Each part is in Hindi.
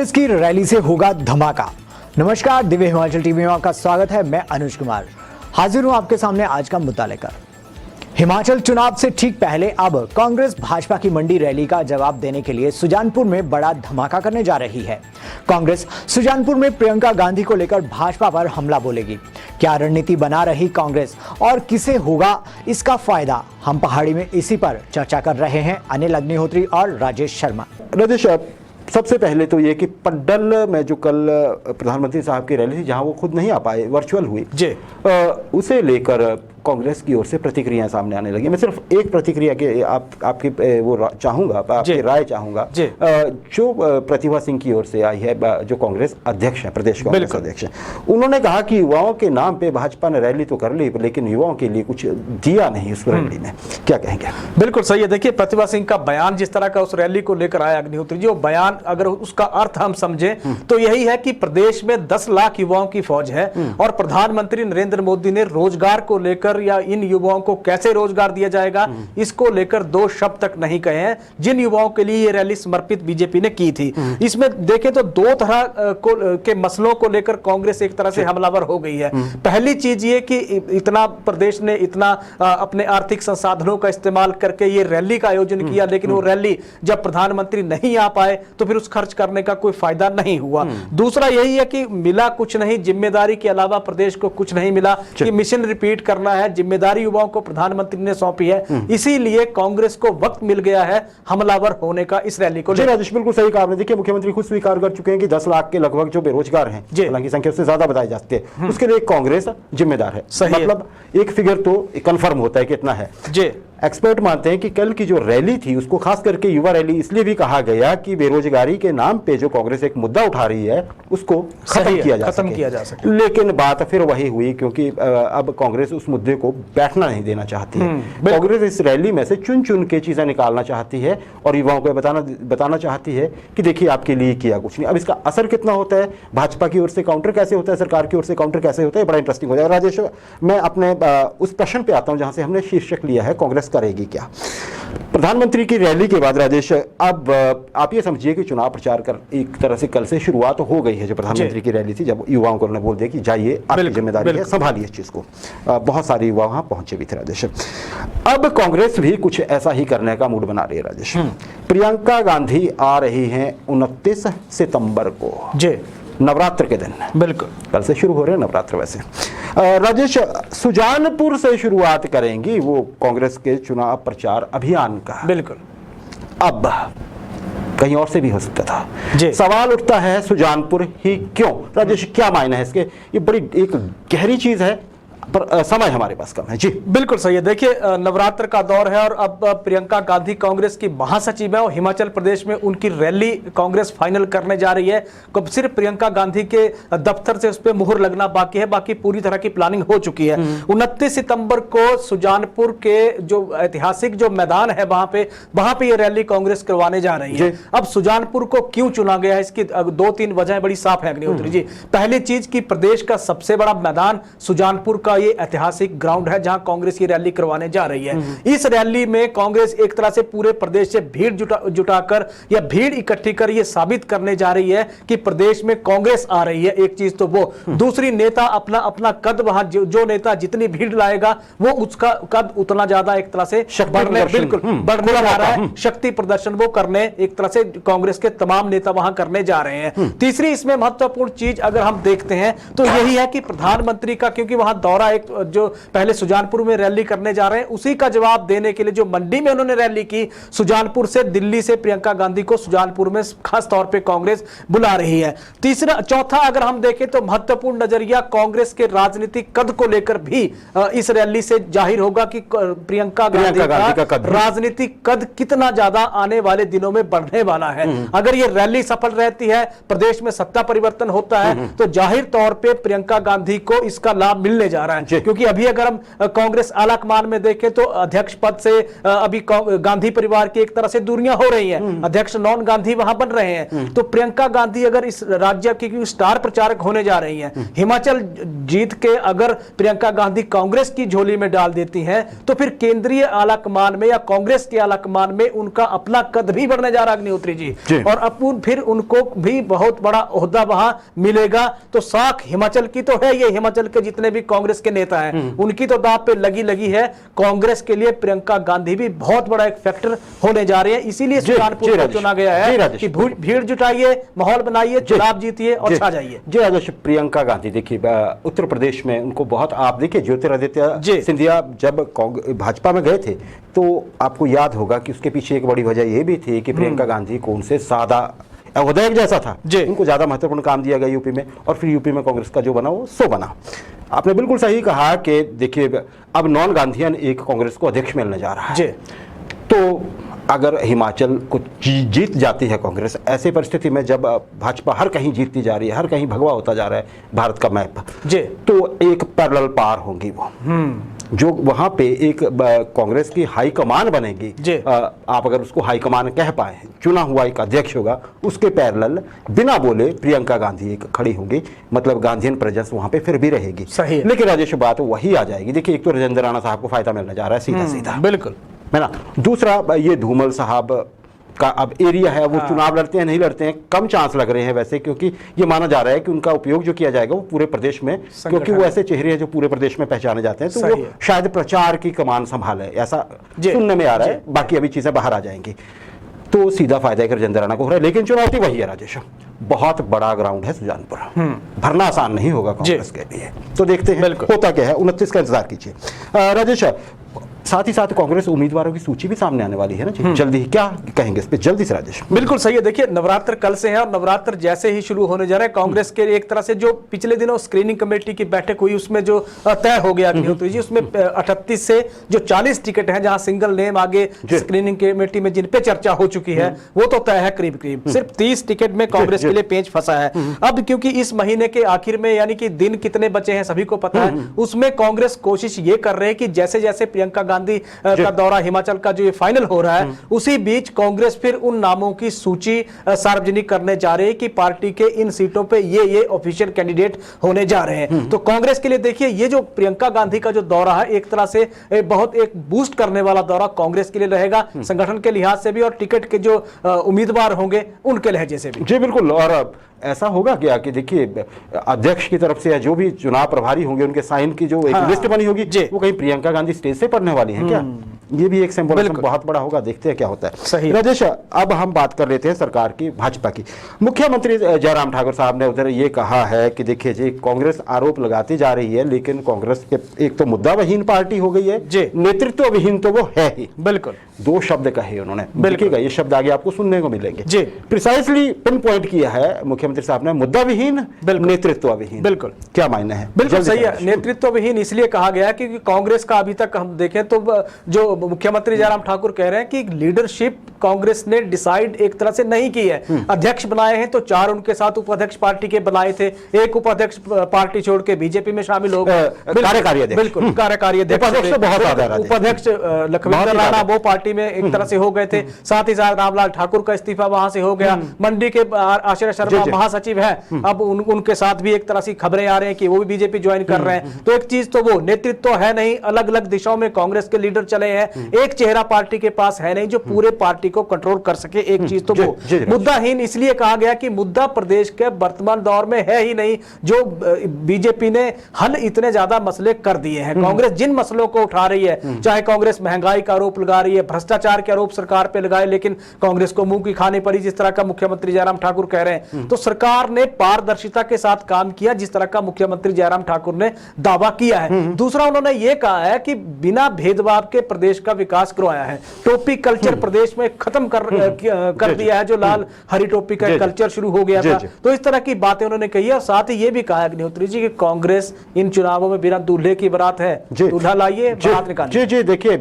कांग्रेस की रैली से होगा धमाका। नमस्कार, दिव्य हिमाचल टीवी में आपका स्वागत है। मैं अनुज कुमार हाजिर हूं आपके सामने आज का मुद्दा लेकर। हिमाचल चुनाव से ठीक पहले अब कांग्रेस भाजपा की मंडी रैली का जवाब देने के लिए सुजानपुर में बड़ा धमाका करने जा रही है। कांग्रेस सुजानपुर में प्रियंका गांधी को लेकर भाजपा पर हमला बोलेगी। क्या रणनीति बना रही कांग्रेस और किसे होगा इसका फायदा? हम पहाड़ी में इसी पर चर्चा कर रहे हैं अनिल अग्निहोत्री और राजेश शर्मा। राजेश, सबसे पहले तो ये कि पड्डल में जो कल प्रधानमंत्री साहब की रैली थी, जहां वो खुद नहीं आ पाए, वर्चुअल हुई जी, उसे लेकर कांग्रेस की ओर से प्रतिक्रियाएं सामने आने लगी। मैं सिर्फ एक प्रतिक्रिया के आपकी वो चाहूंगा, आपकी राय चाहूंगा। जो प्रतिभा सिंह की ओर से आई है, जो कांग्रेस अध्यक्ष है, प्रदेश कांग्रेस अध्यक्ष है, उन्होंने कहा कि युवाओं के नाम पे भाजपा ने रैली तो कर ली, लेकिन युवाओं के लिए कुछ दिया नहीं उस रैली में। क्या कहेंगे? बिल्कुल सही है। देखिए, प्रतिभा सिंह का बयान जिस तरह का उस रैली को लेकर आया अग्निहोत्री जी, वो बयान अगर उसका अर्थ हम समझे तो यही है कि प्रदेश में 10 लाख युवाओं की फौज है और प्रधानमंत्री नरेंद्र मोदी ने रोजगार को लेकर या इन युवाओं को कैसे रोजगार दिया जाएगा इसको लेकर 2 शब्द तक नहीं कहे हैं, जिन युवाओं के लिए ये रैली समर्पित बीजेपी ने की थी। इसमें देखें तो 2 तरह के मसलों को लेकर कांग्रेस एक तरह से हमलावर हो गई है। पहली चीज ये कि इतना प्रदेश ने इतना अपने आर्थिक संसाधनों का इस्तेमाल करके ये रैली का आयोजन किया, लेकिन वो रैली जब प्रधानमंत्री नहीं आ पाए तो फिर उस खर्च करने का कोई फायदा नहीं हुआ। दूसरा यही है कि मिला कुछ नहीं, जिम्मेदारी के अलावा प्रदेश को कुछ नहीं मिला कि मिशन रिपीट करना है, जिम्मेदारी युवाओं को प्रधानमंत्री ने सौंपी है। इसीलिए कांग्रेस को वक्त मिल गया है हमलावर होने का इस रैली को। राजेश, बिल्कुल सही कहा आपने। देखिए, मुख्यमंत्री खुद स्वीकार कर चुके हैं कि 10 लाख के लगभग जो बेरोजगार हैं, हालांकि संख्या उससे ज्यादा बताई जाती है, उसके लिए कांग्रेस जिम्मेदार है। मतलब एक फिगर तो कंफर्म होता है कि इतना है जी। एक्सपर्ट मानते हैं कि कल की जो रैली थी उसको खास करके युवा रैली इसलिए भी कहा गया कि बेरोजगारी के नाम पे जो कांग्रेस एक मुद्दा उठा रही है उसको खत्म किया जा सके। लेकिन बात फिर वही हुई, क्योंकि अब कांग्रेस उस मुद्दे को बैठना नहीं देना चाहती है। कांग्रेस इस रैली में से चुन चुन के चीजें निकालना चाहती है और युवाओं को बताना चाहती है कि देखिए आपके लिए किया कुछ नहीं। अब इसका असर कितना होता है, भाजपा की ओर से काउंटर कैसे होता है, सरकार की ओर से काउंटर कैसे होता है, बड़ा इंटरेस्टिंग हो जाएगा। राजेश, मैं अपने उस प्रश्न पे आता हूं जहां से हमने शीर्षक लिया है, कांग्रेस करेगी क्या। प्रधानमंत्री की रैली के बाद राजेश, अब आप ये समझिए कि चुनाव प्रचार कर एक तरह से कल से शुरुआत हो गई है। जो प्रधानमंत्री की रैली थी, जब युवाओं को उन्होंने बोल दिया कि जाइए, आपकी जिम्मेदारी है, संभालिए इस चीज को। बहुत सारे युवा वहां पहुंचे भी थे राजेश। अब कांग्रेस भी कुछ ऐसा ही करने का मूड बना रही है राजेश। प्रियंका गांधी आ रही हैं 29 सितंबर को जी, नवरात्र के दिन। बिल्कुल, कल से शुरू हो रहे हैं नवरात्र। वैसे राजेश, सुजानपुर से शुरुआत करेंगी वो कांग्रेस के चुनाव प्रचार अभियान का। बिल्कुल, अब कहीं और से भी हो सकता था। सवाल उठता है सुजानपुर ही क्यों? राजेश, क्या मायने है इसके? ये बड़ी एक गहरी चीज है, पर समय हमारे पास कम है जी। बिल्कुल सही है। देखिए, नवरात्र का दौर है और अब प्रियंका गांधी कांग्रेस की महासचिव है और हिमाचल प्रदेश में उनकी रैली कांग्रेस फाइनल करने जा रही है। सिर्फ प्रियंका गांधी के दफ्तर से उस पर मुहर लगना बाकी है, बाकी पूरी तरह की प्लानिंग हो चुकी है। 29 सितंबर को सुजानपुर के जो ऐतिहासिक जो मैदान है वहां पे ये रैली कांग्रेस करवाने जा रही है। अब सुजानपुर को क्यों चुना गया है, इसकी 2-3 वजह बड़ी साफ है अग्निहोत्री जी। पहली चीज की प्रदेश का सबसे बड़ा मैदान सुजानपुर का ये ऐतिहासिक ग्राउंड है जहां कांग्रेस की रैली करवाने जा रही है। इस रैली में कांग्रेस एक तरह से पूरे प्रदेश से भीड़ जुटाकर या भीड़ इकट्ठी कर ये साबित करने जा रही है कि प्रदेश में कांग्रेस आ रही है। एक चीज तो वो, दूसरी नेता अपना कद वहां जो नेता जितनी भीड़ लाएगा वो उसका कद उतना ज्यादा एक तरह से बढ़ने जा रहा है। शक्ति प्रदर्शन वो करने एक तरह से कांग्रेस के तमाम नेता वहां करने जा रहे हैं। तीसरी इसमें महत्वपूर्ण चीज अगर हम देखते हैं तो यही है कि प्रधानमंत्री का, क्योंकि वहां दौरा एक जो पहले सुजानपुर में रैली करने जा रहे हैं उसी का जवाब देने के लिए जो मंडी में उन्होंने रैली की, सुजानपुर से दिल्ली से प्रियंका गांधी को सुजानपुर में खास तौर पे कांग्रेस बुला रही है। चौथा अगर हम देखें तो महत्वपूर्ण नजरिया कांग्रेस के राजनीतिक कद को लेकर भी इस रैली से जाहिर होगा कि प्रियंका गांधी का राजनीतिक कद कितना ज्यादा आने वाले दिनों में बढ़ने वाला है। अगर ये रैली सफल रहती है, प्रदेश में सत्ता परिवर्तन होता है, तो जाहिर तौर पर प्रियंका गांधी को इसका लाभ मिलने जा रहा है। रहा है, क्योंकि अभी अगर हम कांग्रेस आलाकमान में देखें तो अध्यक्ष पद से अभी गांधी परिवार की एक तरह से दूरियां हो रही हैं, अध्यक्ष नॉन गांधी वहां बन रहे हैं। तो प्रियंका गांधी अगर इस राज्य की स्टार प्रचारक होने जा रही हैं, हिमाचल जीत के अगर प्रियंका गांधी कांग्रेस की झोली में डाल देती हैं, तो फिर केंद्रीय आलाकमान में या कांग्रेस के आलाकमान में उनका अपना कद भी बढ़ने जा रहा अग्निहोत्री जी, और अब फिर उनको भी बहुत बड़ा ओहदा वहां मिलेगा। तो साख हिमाचल की तो है, ये हिमाचल के जितने भी कांग्रेस के नेता हैं उनकी तो दांव पे लगी है। कांग्रेस के लिए प्रियंका गांधी भी बहुत बड़ा एक फैक्टर होने जा रहे हैं, इसीलिए सुल्तानपुर को चुना गया है कि भीड़ जुटाइए, माहौल बनाइए, चुनाव जीतिए और छा जाइए। जी राजेश, प्रियंका गांधी देखिए उत्तर प्रदेश में उनको बहुत, आप देखिए ज्योतिरादित्य सिंधिया जब भाजपा में गए थे तो आपको याद होगा कि उसके पीछे एक बड़ी वजह यह भी थी कि प्रियंका गांधी को उनसे सादा विधायक जैसा था, उनको ज्यादा महत्वपूर्ण काम दिया गया यूपी में, और फिर यूपी में कांग्रेस का जो बना वो सो बना। आपने बिल्कुल सही कहा कि देखिए अब नॉन गांधीयन एक कांग्रेस को अध्यक्ष मिलने जा रहा है। तो अगर हिमाचल को जीत जाती है कांग्रेस, ऐसी परिस्थिति में जब भाजपा हर कहीं जीतती जा रही है, हर कहीं भगवा होता जा रहा है भारत का मैप, तो एक पैरेलल पार होंगी वो, जो वहां पे एक कांग्रेस की हाई कमान बनेगी। आप अगर उसको हाई कमान कह पाए, चुना हुआ एक अध्यक्ष होगा, उसके पैरेलल बिना बोले प्रियंका गांधी एक खड़ी होंगी, मतलब गांधीयन प्रेजेंस वहां पे फिर भी रहेगी। सही है। लेकिन राजेश बात वही आ जाएगी, देखिए एक तो राजेंद्र राणा साहब को फायदा मिलने जा रहा है सीधा सीधा, बिल्कुल है ना। दूसरा ये धूमल साहब का अब एरिया है, वो चुनाव लड़ते हैं नहीं लड़ते हैं, कम चांस लग रहे हैं वैसे, क्योंकि ये माना जा रहा है कि उनका उपयोग जो किया जाएगा वो पूरे प्रदेश में, क्योंकि वो ऐसे चेहरे हैं जो पूरे प्रदेश में पहचाने जाते हैं, तो वो शायद प्रचार की कमान संभाले, ऐसा सुनने में आ रहा है। बाकी अभी चीजें बाहर आ जाएंगी, तो सीधा फायदा राजेंद्र राणा को हो रहा है। लेकिन चुनौती वही है राजेश, बहुत बड़ा ग्राउंड है सुजानपुर, भरना आसान नहीं होगा कांग्रेस के लिए, तो देखते हैं होता क्या है। 29 का इंतजार कीजिए राजेश। साथ ही साथ कांग्रेस उम्मीदवारों की सूची भी सामने आने वाली है ना जल्दी ही, क्या कहेंगे इस पे जल्दी से राजेश? बिल्कुल सही है। देखिए नवरात्र कल से है और नवरात्र जैसे ही शुरू होने जा रहा है, कांग्रेस के एक तरह से जो पिछले दिनों स्क्रीनिंग कमेटी की बैठक हुई उसमें जो तय हो गया अग्निहोत्री जी, उसमें 38 से जो 40 टिकट है जहां सिंगल नेम आगे स्क्रीनिंग कमेटी में जिन पे चर्चा हो चुकी है वो तो तय है करीब करीब। सिर्फ 30 टिकट में कांग्रेस के लिए पेंच फंसा है। अब क्योंकि इस महीने के आखिर में यानी कि दिन कितने बचे हैं सभी को पता है, उसमें कांग्रेस कोशिश ये कर रहे हैं कि जैसे जैसे प्रियंका गांधी का दौरा हिमाचल का जो ये फाइनल हो रहा है, उसी बीच कांग्रेस फिर उन नामों की सूची सार्वजनिक करने जा रही है कि पार्टी के इन सीटों पे ये ऑफिशियल कैंडिडेट होने जा रहे हैं। तो कांग्रेस के लिए देखिए ये जो प्रियंका गांधी का जो दौरा है एक तरह से बहुत एक बूस्ट करने वाला दौरा कांग्रेस के लिए रहेगा, संगठन के लिहाज से भी और टिकट के जो उम्मीदवार होंगे उनके लहजे से भी। जी बिल्कुल। और ऐसा होगा क्या कि देखिए अध्यक्ष की तरफ से या जो भी चुनाव प्रभारी होंगे उनके साइन की जो एक लिस्ट बनी होगी वो कहीं प्रियंका गांधी स्टेज से पढ़ने वाली है क्या? ये भी एक सिंबोलिज्म बहुत बड़ा होगा, देखते हैं क्या होता है। सही राजेश, अब हम बात कर लेते हैं सरकार की, भाजपा की। मुख्यमंत्री जयराम ठाकुर साहब ने उधर ये कहा है कि देखिए जी कांग्रेस आरोप लगाती जा रही है, लेकिन कांग्रेस के एक तो मुद्दाविहीन पार्टी हो गई है, नेतृत्व विहीन तो वो है ही। बिल्कुल, 2 शब्द कहे उन्होंने, देखिएगा ये शब्द आगे आपको सुनने को मिलेंगे। जी प्रिसाइसली पिन पॉइंट किया है मुख्यमंत्री साहब ने, मुद्दा विहीन नेतृत्व विहीन। बिल्कुल, क्या मायने हैं? बिल्कुल सही है। नेतृत्व विहीन इसलिए कहा गया क्योंकि कांग्रेस का अभी तक हम देखें तो जो मुख्यमंत्री जयराम ठाकुर कह रहे हैं कि लीडरशिप कांग्रेस ने डिसाइड एक तरह से नहीं की है। अध्यक्ष बनाए हैं तो 4 उनके साथ उपाध्यक्ष पार्टी के बनाए थे, एक उपाध्यक्ष पार्टी छोड़ के बीजेपी में शामिल हो गए, कार्यकारी अध्यक्ष। बिल्कुल, कार्यकारी उपाध्यक्ष लखविंदर राणा वो पार्टी में एक तरह से हो गए थे। साथ ही साथ रामलाल ठाकुर का इस्तीफा वहां से हो गया। मंडी के आश्रय शर्मा महासचिव है, अब उनके साथ भी एक तरह से खबरें आ रही हैं कि वो भी बीजेपी ज्वाइन कर रहे हैं। तो एक चीज तो वो नेतृत्व है नहीं, अलग अलग दिशाओं में कांग्रेस के लीडर चले हैं, एक चेहरा पार्टी के पास है नहीं जो पूरे पार्टी को कंट्रोल कर सके। एक चीज तो वो मुद्दाहीन इसलिए कहा गया कि मुद्दा प्रदेश के वर्तमान दौर में है ही नहीं, जो बीजेपी ने हल इतने ज्यादा मसले कर दिए हैं। कांग्रेस जिन मसलों को उठा रही है, चाहे कांग्रेस महंगाई का आरोप लगा रही है, भ्रष्टाचार के आरोप सरकार पे लगाए, लेकिन कांग्रेस को मुंह की खानी पड़ी जिस तरह का मुख्यमंत्री जयराम ठाकुर कह रहे हैं। तो सरकार ने पारदर्शिता के साथ काम किया जिस तरह का मुख्यमंत्री जयराम ठाकुर ने दावा किया है। दूसरा उन्होंने यह कहा है कि बिना भेदभाव के प्रदेश का विकास करवाया है। टोपी कल्चर प्रदेश में खत्म कर दिया है, जो लाल हरी टोपी का कल्चर शुरू हो गया था। तो इस तरह की बातें उन्होंने कही है। और साथ ही यह भी कहा अग्निहोत्री जी कि कांग्रेस इन चुनावों में बिना दूल्हे की बारात है, दूल्हा लाइए बारात निकालिए। जी देखिए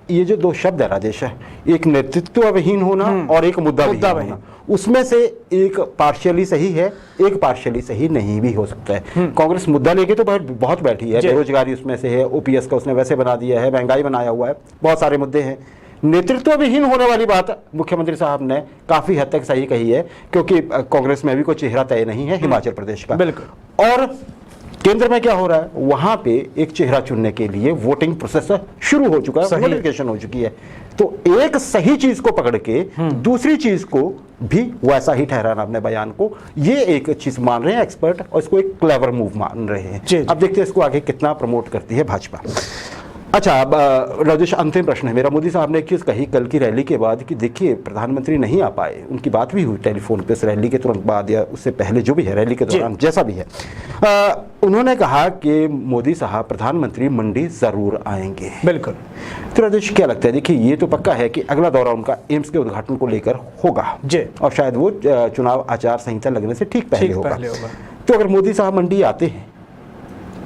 ये जो दो शब्द है राजेश है, एक नेतृत्वविहीन होना और एक मुद्दाविहीन होना, उसमें से एक पार्शियली सही है, एक पार्शियली सही नहीं भी हो सकता है। कांग्रेस मुद्दा लेके तो बहुत बैठी है, बेरोजगारी उसमें से है, ओपीएस का उसने वैसे बना दिया है, महंगाई बनाया हुआ है, बहुत सारे मुद्दे हैं। नेतृत्वविहीन होने वाली बात मुख्यमंत्री साहब ने काफी हद तक सही कही है, क्योंकि कांग्रेस में भी कोई चेहरा तय नहीं है हिमाचल प्रदेश का। बिल्कुल। और केंद्र में क्या हो रहा है, वहां पे एक चेहरा चुनने के लिए वोटिंग प्रोसेस शुरू हो चुका है, नोटिफिकेशन हो चुकी है। तो एक सही चीज को पकड़ के दूसरी चीज को भी वैसा ही ठहराना अपने बयान को, ये एक चीज मान रहे हैं एक्सपर्ट, और इसको एक क्लेवर मूव मान रहे हैं। अब देखते हैं इसको आगे कितना प्रमोट करती है भाजपा। अच्छा, अब राजेश, अंतिम प्रश्न है मेरा। मोदी साहब ने एक चीज़ कही कल की रैली के बाद कि देखिए प्रधानमंत्री नहीं आ पाए, उनकी बात भी हुई टेलीफोन पे इस रैली के तुरंत बाद या उससे पहले, जो भी है रैली के दौरान जैसा भी है, उन्होंने कहा कि मोदी साहब प्रधानमंत्री मंडी जरूर आएंगे। बिल्कुल। तो राजेश क्या लगता है, देखिए ये तो पक्का है कि अगला दौरा उनका एम्स के उद्घाटन को लेकर होगा और शायद वो चुनाव आचार संहिता लगने से ठीक पहले होगा। तो अगर मोदी साहब मंडी आते हैं,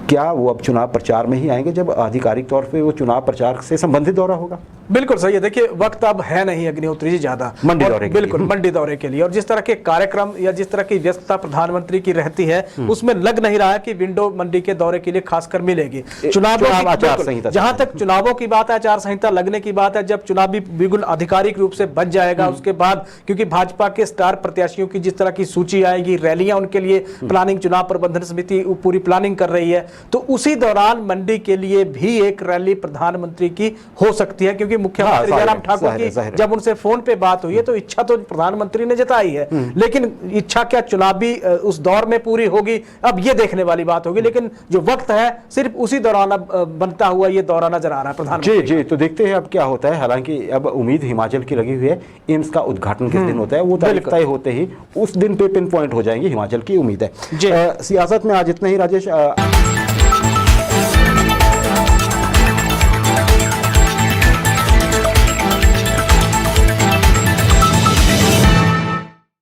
क्या वो अब चुनाव प्रचार में ही आएंगे जब आधिकारिक तौर पे वो चुनाव प्रचार से संबंधित दौरा होगा? बिल्कुल सही है। देखिए वक्त अब है नहीं अग्निहोत्री जी ज्यादा मंडी दौरे के लिए। बिल्कुल मंडी दौरे के लिए, और जिस तरह के कार्यक्रम या जिस तरह की व्यस्तता प्रधानमंत्री की रहती है उसमें लग नहीं रहा है कि विंडो मंडी के दौरे के लिए खासकर मिलेगी। चुनाव आचार संहिता, जहां तक चुनावों की बात है, आचार संहिता लगने की बात है, जब चुनावी बिल्कुल आधिकारिक रूप से बन जाएगा उसके बाद, क्योंकि भाजपा के स्टार प्रत्याशियों की जिस तरह की सूची आएगी, रैलियां उनके लिए प्लानिंग, चुनाव प्रबंधन समिति पूरी प्लानिंग कर रही है, तो उसी दौरान मंडी के लिए भी एक रैली प्रधानमंत्री की हो सकती है। क्योंकि मुख्यमंत्री जयराम ठाकुर की जब उनसे फोन पे बात हुई है तो इच्छा तो प्रधानमंत्री ने जताई है, लेकिन इच्छा क्या चुनावी उस दौर में पूरी होगी, अब ये देखने वाली बात होगी। लेकिन जो वक्त है सिर्फ उसी दौरान अब बनता हुआ ये दौरा नजर आ रहा है प्रधानमंत्री। जी, तो देखते हैं अब क्या होता है। हालांकि अब उम्मीद हिमाचल की लगी हुई है, एम्स का उद्घाटन किस दिन होता है वो तारीख तय होते ही उस दिन पे पिन पॉइंट हो जाएंगे हिमाचल की, उम्मीद है। सियासत में आज इतना ही राजेश।